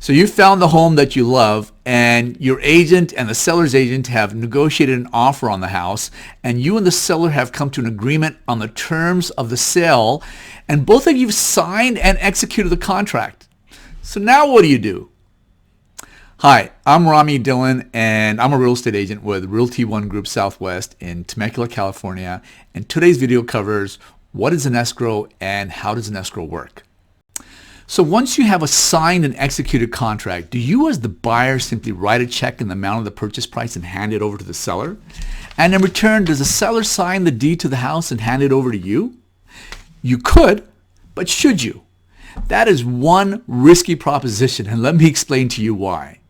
So you found the home that you love, and your agent and the seller's agent have negotiated an offer on the house, and you and the seller have come to an agreement on the terms of the sale, and both of you signed and executed the contract. So now what do? Hi, I'm Rami Dhillon, and I'm a real estate agent with Realty ONE Group Southwest in Temecula, California, and today's video covers what is an escrow and how does an escrow work. So once you have a signed and executed contract, do you as the buyer simply write a check in the amount of the purchase price and hand it over to the seller? And in return, does the seller sign the deed to the house and hand it over to you? You could, but should you? That is one risky proposition, and let me explain to you why.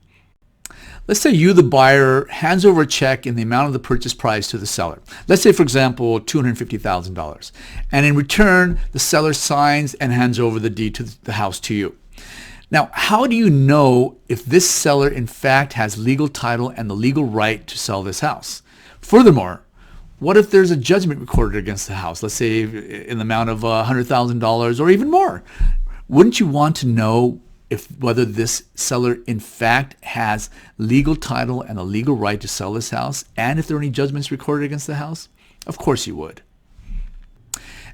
Let's say you, the buyer, hands over a check in the amount of the purchase price to the seller. Let's say, for example, $250,000. And in return, the seller signs and hands over the deed to the house to you. Now, how do you know if this seller, in fact, has legal title and the legal right to sell this house? Furthermore, what if there's a judgment recorded against the house, let's say in the amount of $100,000 or even more? Wouldn't you want to know whether this seller in fact has legal title and a legal right to sell this house, and if there are any judgments recorded against the house? Of course you would.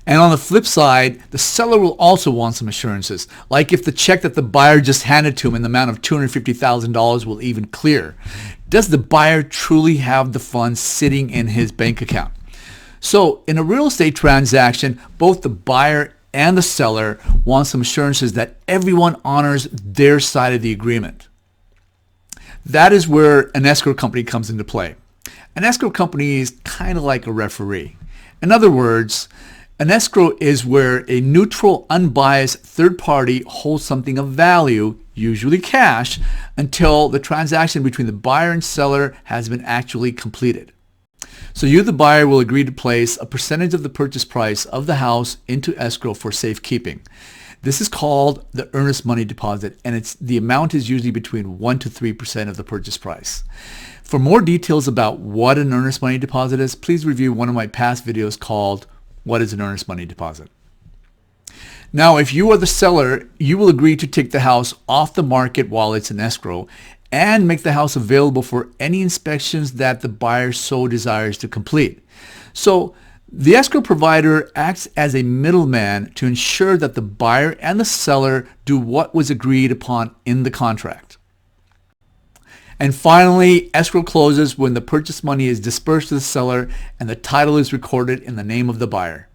And on the flip side, the seller will also want some assurances, like if the check that the buyer just handed to him in the amount of $250,000 will even clear. Does the buyer truly have the funds sitting in his bank account? So in a real estate transaction, both the buyer and the seller want some assurances that everyone honors their side of the agreement. That is where an escrow company comes into play. An escrow company is kind of like a referee. In other words, an escrow is where a neutral, unbiased third party holds something of value, usually cash, until the transaction between the buyer and seller has been actually completed. So you, the buyer, will agree to place a percentage of the purchase price of the house into escrow for safekeeping. This is called the earnest money deposit, and the amount is usually between 1 to 3% of the purchase price. For more details about what an earnest money deposit is, please review one of my past videos called What is an Earnest Money Deposit? Now, if you are the seller, you will agree to take the house off the market while it's in escrow and make the house available for any inspections that the buyer so desires to complete. So the escrow provider acts as a middleman to ensure that the buyer and the seller do what was agreed upon in the contract. And finally, escrow closes when the purchase money is dispersed to the seller and the title is recorded in the name of the buyer.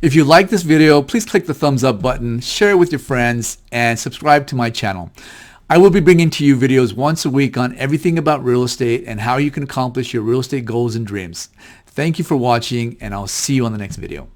If you like this video, please click the thumbs up button, share it with your friends, and subscribe to my channel. I will be bringing to you videos once a week on everything about real estate and how you can accomplish your real estate goals and dreams. Thank you for watching, and I'll see you on the next video.